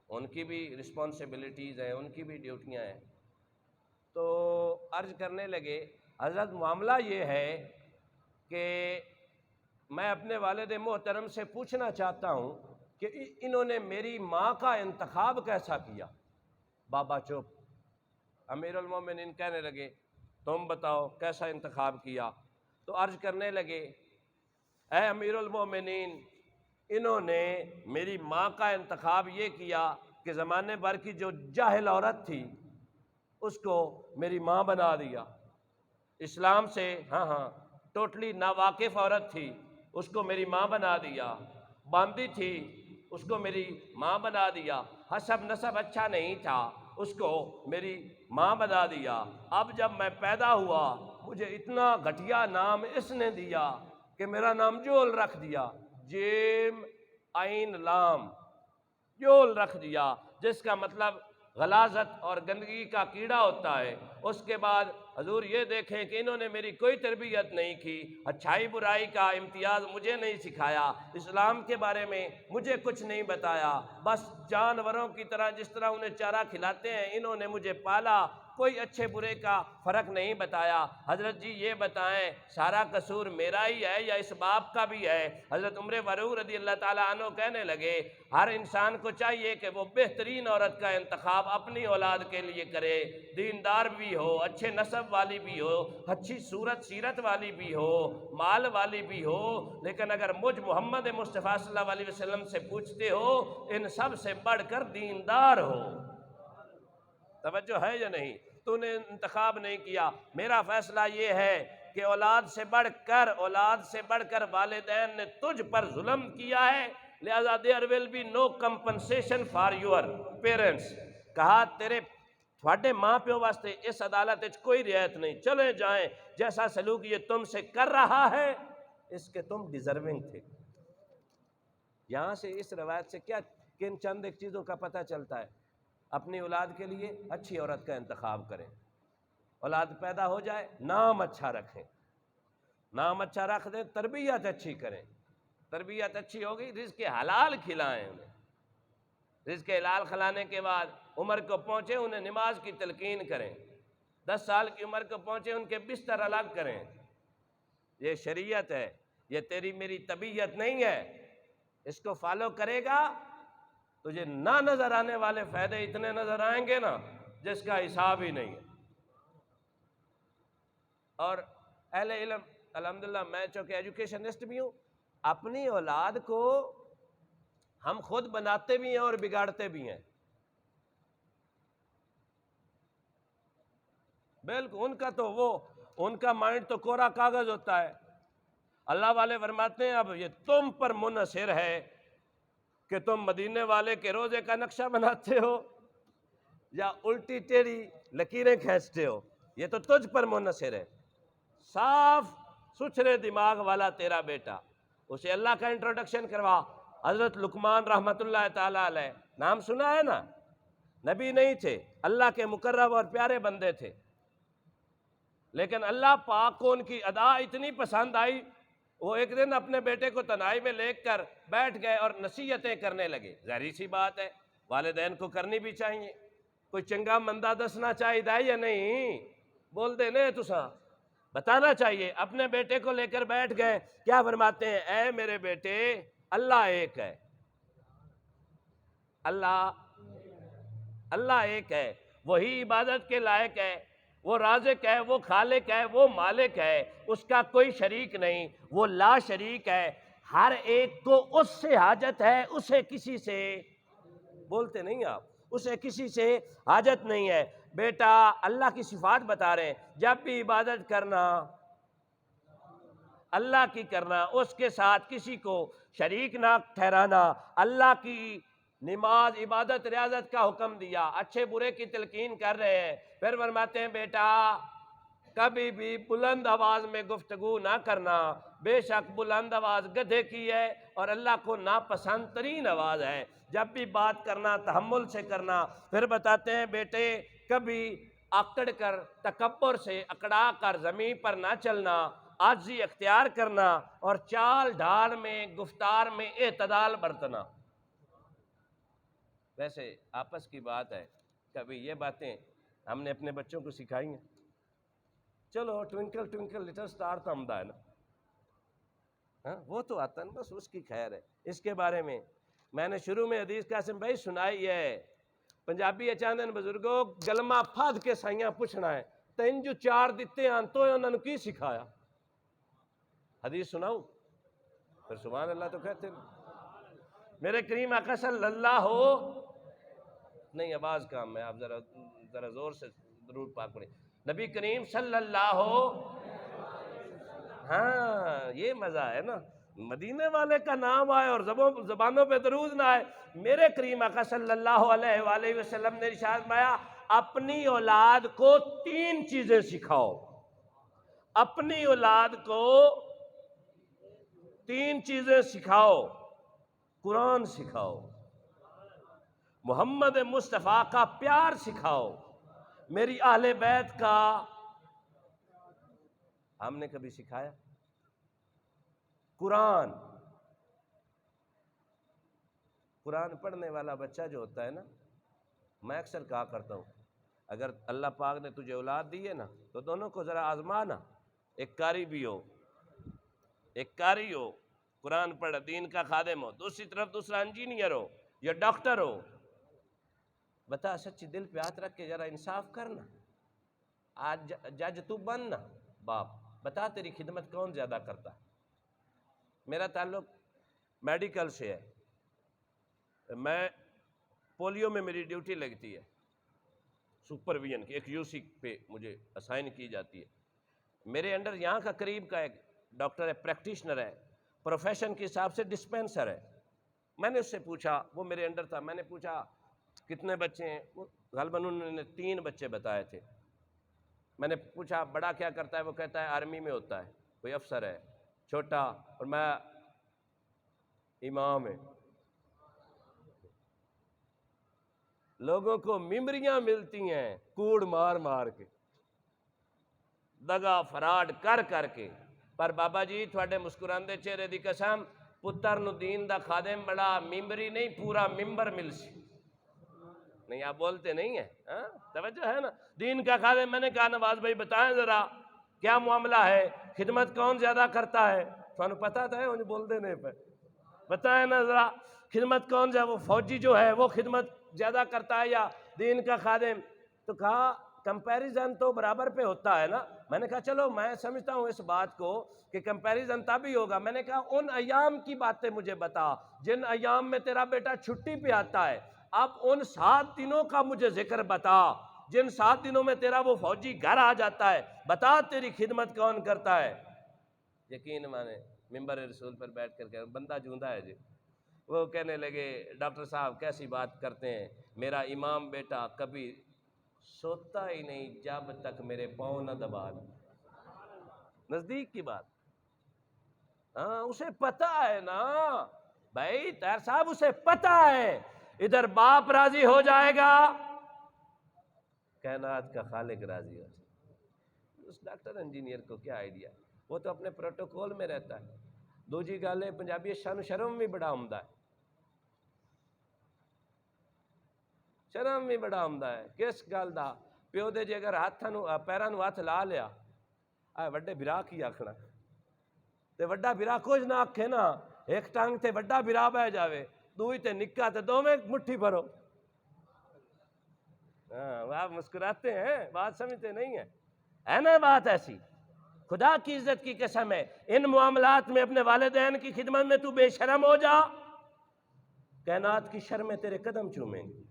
ان کی بھی رسپانسبلٹیز ہیں، ان کی بھی ڈیوٹیاں ہیں۔ تو عرض کرنے لگے حضرت معاملہ یہ ہے کہ میں اپنے والد محترم سے پوچھنا چاہتا ہوں کہ انہوں نے میری ماں کا انتخاب کیسا کیا؟ بابا چپ۔ امیر المومنین کہنے لگے تم بتاؤ کیسا انتخاب کیا؟ تو عرض کرنے لگے اے امیر المومنین، انہوں نے میری ماں کا انتخاب یہ کیا کہ زمانے بھر کی جو جاہل عورت تھی اس کو میری ماں بنا دیا، اسلام سے ٹوٹلی ناواقف عورت تھی اس کو میری ماں بنا دیا، باندھی تھی اس کو میری ماں بنا دیا، حسب نسب اچھا نہیں تھا اس کو میری ماں بنا دیا۔ اب جب میں پیدا ہوا مجھے اتنا گھٹیا نام اس نے دیا کہ میرا نام جول رکھ دیا، جیم عین لام، جول رکھ دیا، جس کا مطلب غلاظت اور گندگی کا کیڑا ہوتا ہے۔ اس کے بعد حضور یہ دیکھیں کہ انہوں نے میری کوئی تربیت نہیں کی، اچھائی برائی کا امتیاز مجھے نہیں سکھایا، اسلام کے بارے میں مجھے کچھ نہیں بتایا، بس جانوروں کی طرح جس طرح انہیں چارہ کھلاتے ہیں انہوں نے مجھے پالا، کوئی اچھے برے کا فرق نہیں بتایا۔ حضرت جی یہ بتائیں سارا قصور میرا ہی ہے یا اس باپ کا بھی ہے؟ حضرت عمر فاروق رضی اللہ تعالیٰ عنہ کہنے لگے ہر انسان کو چاہیے کہ وہ بہترین عورت کا انتخاب اپنی اولاد کے لیے کرے، دیندار بھی ہو، اچھے نسب والی بھی ہو، اچھی صورت سیرت والی بھی ہو، مال والی بھی ہو، لیکن اگر مجھ محمد مصطفیٰ صلی اللہ علیہ وسلم سے پوچھتے ہو ان سب سے بڑھ کر دیندار ہو۔ توجہ ہے یا نہیں؟ تو نے انتخاب نہیں کیا۔ میرا فیصلہ یہ ہے کہ اولاد سے بڑھ کر والدین نے تجھ پر ظلم کیا ہے، لہذا there will be no compensation for your parents۔ کہا تھوڑے ماں پیو واسطے اس عدالت وچ کوئی رعایت نہیں، چلے جائیں، جیسا سلوک یہ تم سے کر رہا ہے اس کے تم ڈیزرونگ تھے۔ یہاں سے اس روایت سے کیا کن چند ایک چیزوں کا پتہ چلتا ہے؟ اپنی اولاد کے لیے اچھی عورت کا انتخاب کریں، اولاد پیدا ہو جائے نام اچھا رکھیں، نام اچھا رکھ دیں، تربیت اچھی کریں، تربیت اچھی ہوگی رزق حلال کھلائیں انہیں، رزق حلال کھلانے کے بعد عمر کو پہنچے انہیں نماز کی تلقین کریں، 10 سال کی عمر کو پہنچے ان کے بستر الگ کریں۔ یہ شریعت ہے، یہ تیری میری طبیعت نہیں ہے، اس کو فالو کرے گا تجھے نہ نظر آنے والے فائدے اتنے نظر آئیں گے نا جس کا حساب ہی نہیں ہے۔ اور اہل علم الحمدللہ میں چونکہ ایجوکیشنسٹ بھی ہوں، اپنی اولاد کو ہم خود بناتے بھی ہیں اور بگاڑتے بھی ہیں۔ بالکل ان کا مائنڈ تو کوڑا کاغذ ہوتا ہے۔ اللہ والے فرماتے ہیں اب یہ تم پر منحصر ہے کہ تم مدینے والے کے روزے کا نقشہ بناتے ہو یا الٹی ٹیڑھی لکیریں کھینچتے ہو۔ یہ تو تجھ پر منحصر ہے، صاف ستھرے دماغ والا تیرا بیٹا، اسے اللہ کا انٹروڈکشن کروا۔ حضرت لقمان رحمۃ اللہ تعالیٰ علیہ، نام سنا ہے نا، نبی نہیں تھے، اللہ کے مقرب اور پیارے بندے تھے، لیکن اللہ پاک کو ان کی ادا اتنی پسند آئی، وہ ایک دن اپنے بیٹے کو تنہائی میں لے کر بیٹھ گئے اور نصیحتیں کرنے لگے۔ ظاہری سی بات ہے، والدین کو کرنی بھی چاہیے، کوئی چنگا مندہ دسنا چاہیے یا نہیں، بول دے نہیں تساں بتانا چاہیے۔ اپنے بیٹے کو لے کر بیٹھ گئے، کیا فرماتے ہیں؟ اے میرے بیٹے، اللہ ایک ہے، اللہ ایک ہے، وہی عبادت کے لائق ہے، وہ رازق ہے، وہ خالق ہے، وہ مالک ہے، اس کا کوئی شریک نہیں، وہ لا شریک ہے، ہر ایک کو اس سے حاجت ہے، اسے کسی سے، بولتے نہیں آپ، اسے کسی سے حاجت نہیں ہے۔ بیٹا اللہ کی صفات بتا رہے ہیں، جب بھی عبادت کرنا اللہ کی کرنا، اس کے ساتھ کسی کو شریک نہ ٹھہرانا، اللہ کی نماز عبادت ریاضت کا حکم دیا، اچھے برے کی تلقین کر رہے ہیں، پھر فرماتے ہیں بیٹا کبھی بھی بلند آواز میں گفتگو نہ کرنا، بے شک بلند آواز گدھے کی ہے اور اللہ کو ناپسند ترین آواز ہے، جب بھی بات کرنا تحمل سے کرنا۔ پھر بتاتے ہیں بیٹے کبھی اکڑ کر تکبر سے اکڑا کر زمین پر نہ چلنا، عاجزی اختیار کرنا اور چال ڈھال میں گفتار میں اعتدال برتنا۔ ویسے آپس کی بات ہے، کبھی یہ باتیں ہم نے اپنے بچوں کو سکھائی ہیں؟ چلو ٹوئنکل ٹوئنکل لٹل سٹار تو آمدہ ہے نا، ہاں وہ تو آتا ہے نا، بس اس کی خیر ہے۔ اس کے بارے میں نے شروع میں حدیث قاسم بھائی سنائی ہے، پنجابی اچاندن بزرگوں گلمہ پھاد کے سائیاں پوچھنا ہے، تین جو چار دیتے ہیں تو انہوں نے کی سکھایا؟ حدیث سناؤں؟ پھر سبحان اللہ تو کہتے ہیں۔ میرے کریم آقا صلی اللہ ہو نہیں، آواز کام ہے، آپ ذرا زور سے درود پاک پڑھیں، نبی کریم صلی اللہ ہو، ہاں یہ مزہ ہے نا، مدینے والے کا نام آئے اور زبانوں پہ درود نہ آئے۔ میرے کریم آقا صلی اللہ علیہ وآلہ وسلم نے ارشاد فرمایا اپنی اولاد کو تین چیزیں سکھاؤ، اپنی اولاد کو تین چیزیں سکھاؤ، قرآن سکھاؤ، محمد مصطفیٰ کا پیار سکھاؤ، میری اہل بیت کا۔ ہم نے کبھی سکھایا؟ قرآن پڑھنے والا بچہ جو ہوتا ہے نا، میں اکثر کہا کرتا ہوں اگر اللہ پاک نے تجھے اولاد دی ہے نا تو دونوں کو ذرا آزمانا، ایک قاری بھی ہو، ایک قاری ہو، قرآن پڑھ دین کا خادم ہو، دوسری طرف دوسرا انجینئر ہو یا ڈاکٹر ہو، بتا سچی دل پہ ہاتھ رکھ کے ذرا انصاف کرنا، آج جج تو بننا، باپ بتا تیری خدمت کون زیادہ کرتا ہے؟ میرا تعلق میڈیکل سے ہے، میں پولیو میں میری ڈیوٹی لگتی ہے، سپرویژن کی ایک یو سی پہ مجھے اسائن کی جاتی ہے، میرے انڈر یہاں کا قریب کا ایک ڈاکٹر ہے، پریکٹیشنر ہے، پروفیشن کے حساب سے ڈسپینسر ہے۔ میں نے اس سے پوچھا، وہ میرے انڈر تھا، میں نے پوچھا کتنے بچے ہیں؟ غالباً انہوں نے 3 بچے بتائے تھے۔ میں نے پوچھا بڑا کیا کرتا ہے؟ وہ کہتا ہے آرمی میں ہوتا ہے، کوئی افسر ہے، چھوٹا اور میں امام ہے۔ لوگوں کو ممبریاں ملتی ہیں کوڑ مار مار کے، دگا فراڈ کر کر کے، پر بابا جی تھوڑے مسکراندے چہرے دی قسم پتر نو دین دا خادم بڑا، ممبری نہیں پورا ممبر مل سی نہیں، آپ بولتے نہیں ہیں، ہاں توجہ ہے نا، دین کا خادم۔ میں نے کہا نواز بھائی بتائیں ذرا کیا معاملہ ہے، خدمت کون زیادہ کرتا ہے؟ تو پتا تھا انہیں بول دینے پہ، بتائیں نا ذرا خدمت کون زیادہ، وہ فوجی جو ہے وہ خدمت زیادہ کرتا ہے یا دین کا خادم؟ تو کہا کمپیریزن تو برابر پہ ہوتا ہے نا۔ میں نے کہا چلو میں سمجھتا ہوں اس بات کو کہ کمپیریزن تبھی ہوگا۔ میں نے کہا ان ایام کی باتیں مجھے بتا جن ایام میں تیرا بیٹا چھٹی پہ آتا ہے، اب ان 7 دنوں کا مجھے ذکر بتا جن 7 دنوں میں تیرا وہ فوجی گھر آ جاتا ہے، بتا تیری خدمت کون کرتا ہے؟ یقین مانے ممبر رسول پر بیٹھ کر کے بندہ جوندا ہے جی، وہ کہنے لگے ڈاکٹر صاحب کیسی بات کرتے ہیں، میرا امام بیٹا کبھی سوتا ہی نہیں جب تک میرے پاؤں نہ دبا دیں. نزدیک کی بات. ہاں اسے پتا ہے نا بھائی طاہر صاحب، اسے پتا ہے ادھر باپ راضی ہو جائے گا، کائنات کا خالق راضی ہو جائے گا. اس ڈاکٹر انجینئر کو کیا آئیڈیا، وہ تو اپنے پروٹوکول میں رہتا ہے. دوجی گل ہے پنجابی شان شرم بھی بڑا عمدہ ہے. شرم بھی بڑا عمدہ ہے. کس گل دا پیو دے جے اگر ہاتھ پیراں نو ہاتھ لا لیا اے وڈے بھرا کی آکھنا تے وڈا بھرا کچھ نہ آکھے نا، ایک ٹانگ تے وڈا بھرا بہ جاوے، دوئی تے نکا تے دوویں مٹھی بھرو. ہاں آپ مسکراتے ہیں، بات سمجھتے نہیں ہیں. ہے نا بات ایسی؟ خدا کی عزت کی قسم ہے ان معاملات میں اپنے والدین کی خدمت میں تو بے شرم ہو جا، کائنات کی شرمیں تیرے قدم چومیں گی.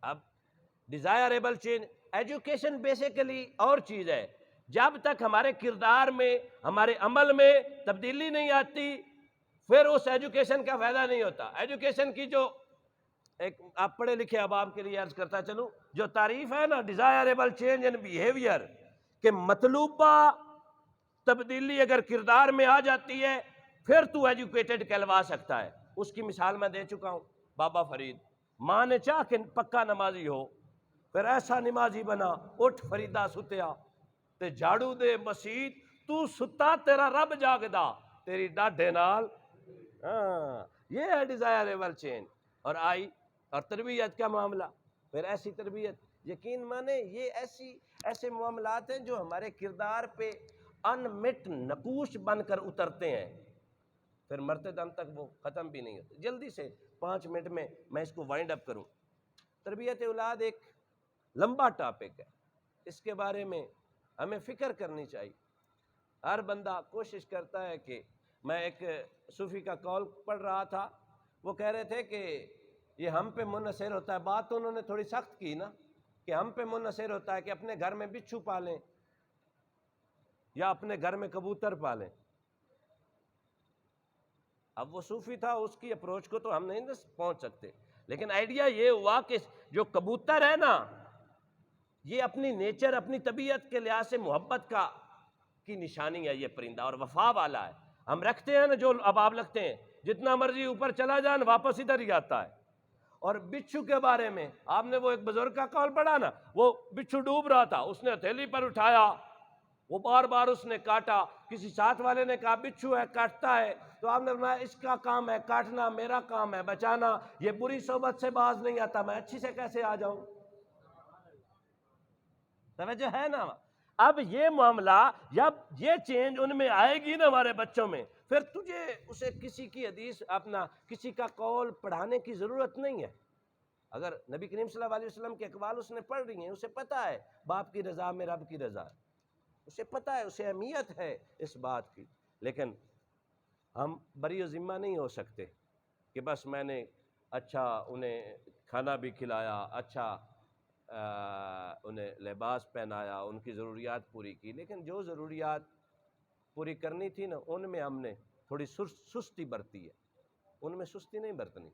اب ڈیزائریبل چینج، ایجوکیشن بیسیکلی اور چیز ہے. جب تک ہمارے کردار میں، ہمارے عمل میں تبدیلی نہیں آتی، پھر اس ایجوکیشن کا فائدہ نہیں ہوتا. ایجوکیشن کی جو ایک آپ پڑھے لکھے احباب کے لیے عرض کرتا چلوں، جو تعریف ہے نا ڈیزائریبل چینج ان بیہیویئر، کہ مطلوبہ تبدیلی اگر کردار میں آ جاتی ہے پھر تو ایجوکیٹڈ کہلوا سکتا ہے. اس کی مثال میں دے چکا ہوں. بابا فرید، ماں نے چاہ کہ پکا نمازی ہو، پھر ایسا نمازی بنا، اٹھ فریدہ ستیا تے جھاڑو دے مسیت، تو ستا تیرا رب جاگدا تیری ڈاڈھے نال. ہاں یہ ہے ڈیزائریبل چینج. اور آئی اور تربیت کا معاملہ، پھر ایسی تربیت یقین مانے یہ ایسے معاملات ہیں جو ہمارے کردار پہ انمٹ نقوش بن کر اترتے ہیں، پھر مرتے دم تک وہ ختم بھی نہیں ہوتے. جلدی سے 5 منٹ میں اس کو وائنڈ اپ کروں. تربیت اولاد ایک لمبا ٹاپک ہے، اس کے بارے میں ہمیں فکر کرنی چاہیے. ہر بندہ کوشش کرتا ہے کہ، میں ایک صوفی کا قول پڑھ رہا تھا، وہ کہہ رہے تھے کہ یہ ہم پہ منحصر ہوتا ہے. بات تو انہوں نے تھوڑی سخت کی نا، کہ ہم پہ منحصر ہوتا ہے کہ اپنے گھر میں بچھو پالیں یا اپنے گھر میں کبوتر پالیں. اب وہ صوفی تھا، اس کی اپروچ کو تو ہم نہیں پہنچ سکتے، لیکن آئیڈیا یہ ہوا کہ جو کبوتر ہے نا، یہ اپنی نیچر، اپنی طبیعت کے لحاظ سے محبت کی نشانی ہے. یہ پرندہ اور وفا والا ہے. ہم رکھتے ہیں نا جو اباب لگتے ہیں، جتنا مرضی اوپر چلا جائیں واپس ادھر ہی آتا ہے. اور بچھو کے بارے میں آپ نے وہ ایک بزرگ کا قول پڑھا نا، وہ بچھو ڈوب رہا تھا، اس نے ہتھیلی پر اٹھایا، وہ بار بار اس نے کاٹا. کسی ساتھ والے نے کہا بچھو ہے کاٹتا ہے، تو آپ نے فرمایا اس کا کام ہے کاٹنا، میرا کام ہے بچانا. یہ بری صحبت سے باز نہیں آتا، میں اچھی سے کیسے آ جاؤں؟ توجہ ہے نا؟ اب یہ معاملہ، جب یہ چینج ان میں آئے گی نا ہمارے بچوں میں، پھر تجھے اسے کسی کی حدیث، اپنا کسی کا قول پڑھانے کی ضرورت نہیں ہے. اگر نبی کریم صلی اللہ علیہ وسلم کے اقوال اس نے پڑھ رہی ہیں، اسے پتہ ہے باپ کی رضا میں رب کی رضا، اسے پتہ ہے، اسے اہمیت ہے اس بات کی. لیکن ہم بری و ذمہ نہیں ہو سکتے کہ بس میں نے اچھا انہیں کھانا بھی کھلایا، اچھا انہیں لباس پہنایا، ان کی ضروریات پوری کی، لیکن جو ضروریات پوری کرنی تھی نا ان میں ہم نے تھوڑی سستی برتی ہے. ان میں سستی نہیں برتنی.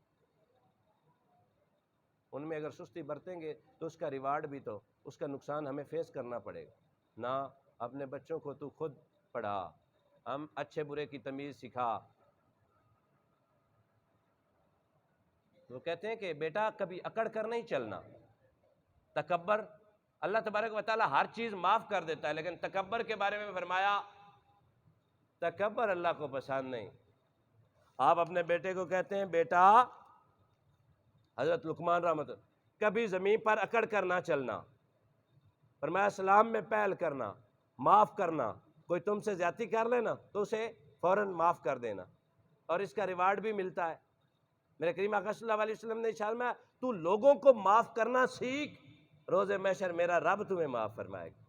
ان میں اگر سستی برتیں گے تو اس کا ریوارڈ بھی، تو اس کا نقصان ہمیں فیس کرنا پڑے گا. نہ اپنے بچوں کو تو خود پڑھا، ہم اچھے برے کی تمیز سکھا. وہ کہتے ہیں کہ بیٹا کبھی اکڑ کر نہیں چلنا. تکبر، اللہ تبارک و تعالیٰ ہر چیز معاف کر دیتا ہے، لیکن تکبر کے بارے میں فرمایا تکبر اللہ کو پسند نہیں. آپ اپنے بیٹے کو کہتے ہیں بیٹا، حضرت لقمان رحمۃ اللہ، کبھی زمین پر اکڑ کر نہ چلنا. فرمایا سلام میں پہل کرنا، معاف کرنا. کوئی تم سے زیادتی کر لینا تو اسے فوراً معاف کر دینا، اور اس کا ریوارڈ بھی ملتا ہے. میرے کریم آقا صلی اللہ علیہ وسلم نے ارشاد فرمایا تو لوگوں کو معاف کرنا سیکھ، روز محشر میرا رب تمہیں معاف فرمائے گا.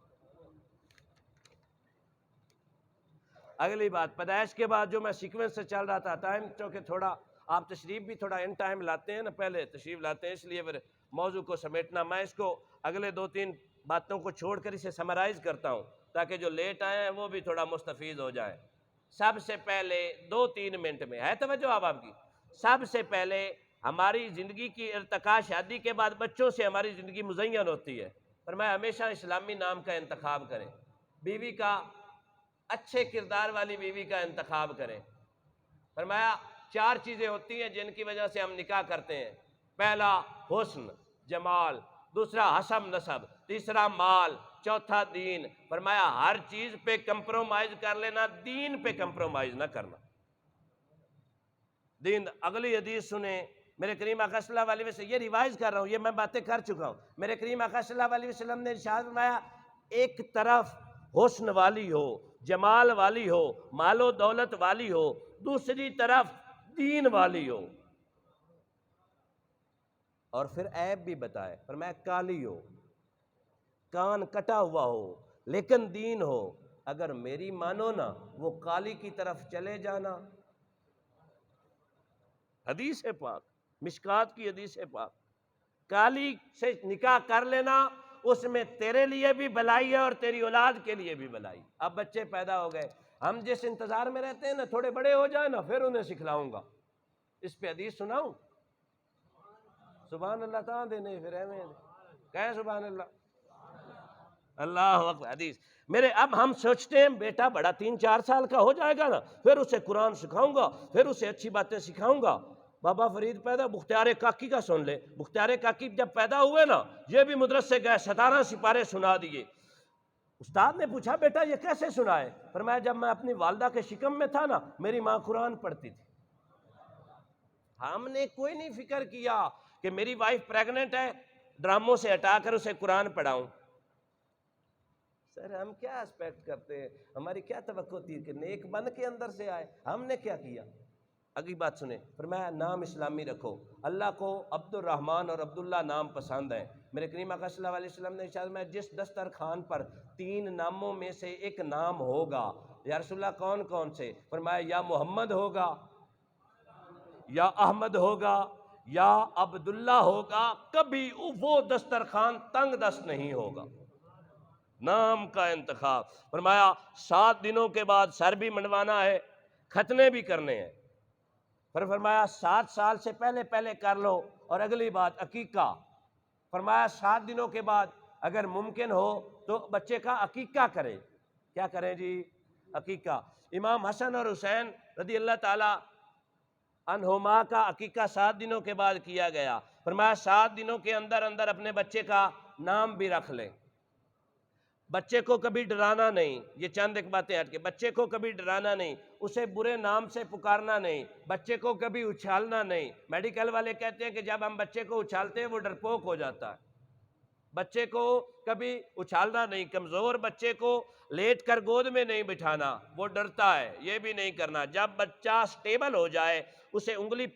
اگلی بات، پیدائش کے بعد جو میں سیکوینس سے چل رہا تھا، ٹائم چونکہ تھوڑا آپ تشریف بھی تھوڑا ان ٹائم لاتے ہیں نا، پہلے تشریف لاتے ہیں، اس لیے پھر موضوع کو سمیٹنا، میں اس کو اگلے 2-3 باتوں کو چھوڑ کر اسے سمرائز کرتا ہوں تاکہ جو لیٹ آئے ہیں وہ بھی تھوڑا مستفید ہو جائیں. سب سے پہلے 2-3 منٹ میں ہے توجہ آپ کی. سب سے پہلے ہماری زندگی کی ارتقاء شادی کے بعد بچوں سے ہماری زندگی مزین ہوتی ہے، فرمایا ہمیشہ اسلامی نام کا انتخاب کریں، بیوی کا اچھے کردار والی بیوی کا انتخاب کریں۔ فرمایا 4 چیزیں ہوتی ہیں جن کی وجہ سے ہم نکاح کرتے ہیں، پہلا حسن جمال، دوسرا حسب نسب، تیسرا مال، چوتھا دین۔ فرمایا ہر چیز پہ کمپرومائز کر لینا، دین پہ کمپرومائز نہ کرنا۔ دین، اگلی حدیث سنیں، میرے کریم آقا صلی اللہ علیہ وسلم، یہ ریوائز کر رہا ہوں، یہ میں باتیں کر چکا ہوں۔ میرے کریم آقا صلی اللہ علیہ وسلم نے ارشاد فرمایا ایک طرف حسن والی ہو، جمال والی ہو، مال و دولت والی ہو، دوسری طرف دین والی ہو، اور پھر عیب بھی بتائے، فرمایا کالی ہو، کان کٹا ہوا ہو لیکن دین ہو، اگر میری مانو نا وہ کالی کی طرف چلے جانا۔ حدیث پاک، مشکات کی حدیث پاک، کالی سے نکاح کر لینا، اس میں تیرے لیے بھی بلائی ہے اور تیری اولاد کے لیے بھی بلائی۔ اب بچے پیدا ہو گئے، ہم جس انتظار میں رہتے ہیں نا تھوڑے بڑے ہو جائیں نا پھر انہیں سکھلاؤں گا، اس پہ حدیث سناؤں؟ سبحان اللہ، تاں دینے پھر کہیں سبحان اللہ، اللہ اکبر۔ حدیث میرے، اب ہم سوچتے ہیں بیٹا بڑا 3-4 سال کا ہو جائے گا نا پھر اسے قرآن سکھاؤں گا، پھر اسے اچھی باتیں سکھاؤں گا۔ بابا فرید پیدا، بختیار کاکی کا سن لے، بختیار کاکی جب پیدا ہوئے نا یہ بھی مدرسے گئے، 17 سپارے سنا دیے۔ استاد نے پوچھا بیٹا یہ کیسے سنائے؟ فرمایا جب میں اپنی والدہ کے شکم میں تھا نا میری ماں قرآن پڑھتی تھی۔ ہم نے کوئی نہیں فکر کیا کہ میری وائف پریگننٹ ہے، ڈراموں سے ہٹا کر اسے قرآن پڑھاؤں۔ سر ہم کیا ایکسپیکٹ کرتے ہیں، ہماری کیا توقع تھی کہ نیک بن کے اندر سے آئے، ہم نے کیا کیا؟ اگلی بات سنیں، فرمایا نام اسلامی رکھو، اللہ کو عبد الرحمن اور عبداللہ نام پسند ہیں۔ میرے کریم آقا صلی اللہ علیہ وسلم نے ارشاد فرمایا جس دسترخوان پر 3 ناموں میں سے ایک نام ہوگا، یا رسول اللہ کون کون سے؟ فرمایا یا محمد ہوگا، یا احمد ہوگا، یا عبداللہ ہوگا، کبھی وہ دسترخوان تنگ دست نہیں ہوگا۔ نام کا انتخاب، فرمایا 7 دنوں کے بعد سر بھی منڈوانا ہے، ختنے بھی کرنے ہیں۔ پھر فرمایا 7 سال سے پہلے پہلے کر لو، اور اگلی بات عقیقہ، فرمایا 7 دنوں کے بعد اگر ممکن ہو تو بچے کا عقیقہ کرے۔ کیا کریں جی؟ عقیقہ۔ امام حسن اور حسین رضی اللہ تعالی عنہما کا عقیقہ 7 دنوں کے بعد کیا گیا۔ فرمایا 7 دنوں کے اندر اندر اپنے بچے کا نام بھی رکھ لیں۔ بچے کو کبھی ڈرانا نہیں، یہ چند ایک باتیں ہٹ کے، بچے کو کبھی ڈرانا نہیں، اسے برے نام سے پکارنا نہیں، بچے کو کبھی اچھالنا نہیں۔ میڈیکل والے کہتے ہیں کہ جب ہم بچے کو اچھالتے ہیں وہ ڈرپوک ہو جاتا ہے۔ بچے کو کبھی اچھالنا نہیں، کمزور بچے کو لیٹ کر گود میں نہیں بٹھانا، وہ ڈرتا ہے، یہ بھی نہیں کرنا۔ جب بچہ سٹیبل ہو جائے اسے انگلی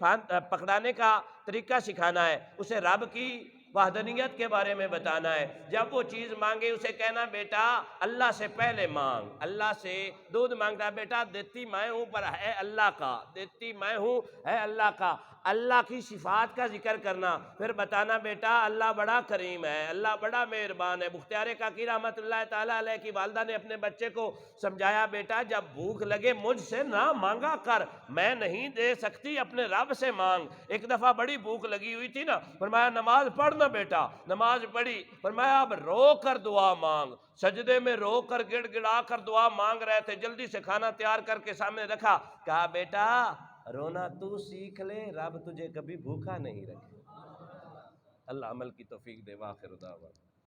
پکڑانے کا طریقہ سکھانا ہے، اسے رب کی وحدانیت کے بارے میں بتانا ہے۔ جب وہ چیز مانگے اسے کہنا بیٹا اللہ سے پہلے مانگ، اللہ سے دودھ مانگتا بیٹا دیتی میں ہوں پر ہے اللہ کا، دیتی میں ہوں ہے اللہ کا، اللہ کی صفات کا ذکر کرنا، پھر بتانا بیٹا اللہ بڑا کریم ہے، اللہ بڑا مہربان ہے۔ بختیار کاکی رحمت اللہ تعالیٰ علیہ کی والدہ نے اپنے بچے کو سمجھایا بیٹا جب بھوک لگے مجھ سے نہ مانگا کر، میں نہیں دے سکتی اپنے رب سے مانگ۔ ایک دفعہ بڑی بھوک لگی ہوئی تھی نا، فرمایا نماز پڑھنا بیٹا، نماز پڑھی، فرمایا اب رو کر دعا مانگ۔ سجدے میں رو کر گڑ گڑا کر دعا مانگ رہے تھے، جلدی سے کھانا تیار کر کے سامنے رکھا، کہا بیٹا رونا تو سیکھ لے، رب تجھے کبھی بھوکا نہیں رکھے۔ اللہ عمل کی توفیق دے، وآخر دعوانا